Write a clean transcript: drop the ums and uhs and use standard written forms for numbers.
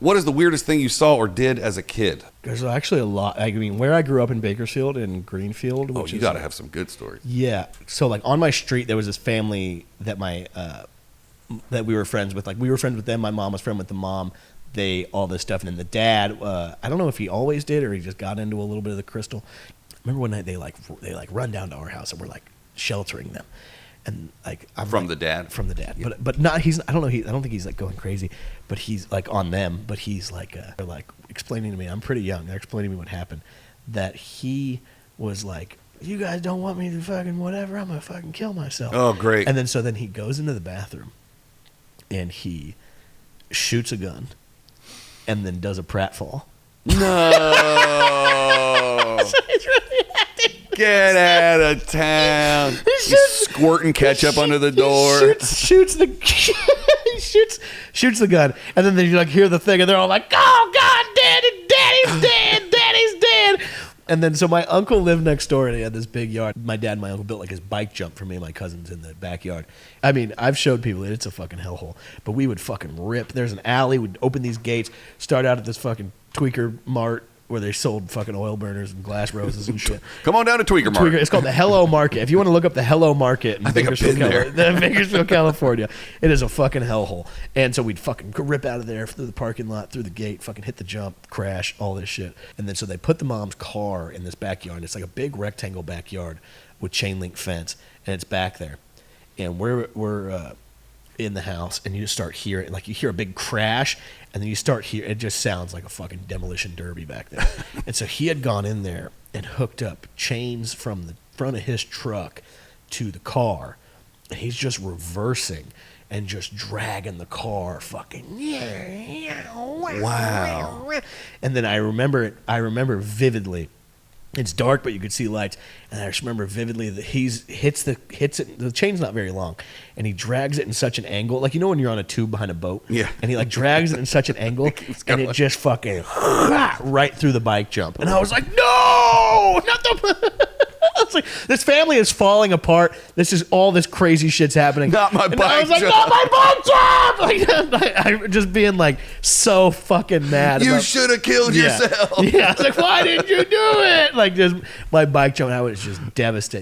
What is the weirdest thing you saw or did as a kid? There's actually a lot. I mean, where I grew up in Bakersfield and Greenfield. Oh, you got to have some good stories. Yeah. So, like, on my street, there was this family that that we were friends with. Like, we were friends with them. My mom was friend with the mom. All this stuff. And then the dad, I don't know if he always did or he just got into a little bit of the crystal. I remember one night they run down to our house and we're, like, sheltering them. And like from the dad, yeah. but not I don't think he's like going crazy, but he's like on them. But he's like they're like explaining to me. I'm pretty young. They're explaining to me what happened. That he was like, "You guys don't want me to fucking whatever. I'm gonna fucking kill myself." Oh, great! And then he goes into the bathroom, and he shoots a gun, and then does a pratfall. No. Get out of town. He's squirting ketchup under the door. Shoots the gun. And then they like hear the thing and they're all like, "Oh God, Daddy's dead. Daddy's dead." And then so my uncle lived next door and he had this big yard. My dad and my uncle built like his bike jump for me and my cousins in the backyard. I mean, I've showed people it's a fucking hellhole. But we would fucking rip. There's an alley. We'd open these gates, start out at this fucking Tweaker Mart where they sold fucking oil burners and glass roses and shit. Come on down to Tweaker Mart. It's called the Hello Market. If you want to look up the Hello Market in Bakersfield, California, it is a fucking hellhole. And so we'd fucking rip out of there through the parking lot, through the gate, fucking hit the jump, crash, all this shit. And then so they put the mom's car in this backyard. It's like a big rectangle backyard with chain link fence, and it's back there. And we're in the house, and you just start hearing, like you hear a big crash, and then you start hearing, it just sounds like a fucking demolition derby back there. And so he had gone in there and hooked up chains from the front of his truck to the car, and he's just reversing and just dragging the car fucking. Wow. And then I remember vividly. It's dark, but you could see lights. And I just remember vividly that hits it. The chain's not very long, and he drags it in such an angle, like you know when you're on a tube behind a boat. Yeah. And he like drags it in such an angle, and it just fucking right through the bike jump. And I was like, no, not the. I was like, this family is falling apart. This is all this crazy shit's happening. Not my bike jump. I was like, not my bike jump. Like, I just being like so fucking mad. You should have killed yourself. Yeah. I was like, why didn't you do it? Like, just my bike jump. I was just devastated.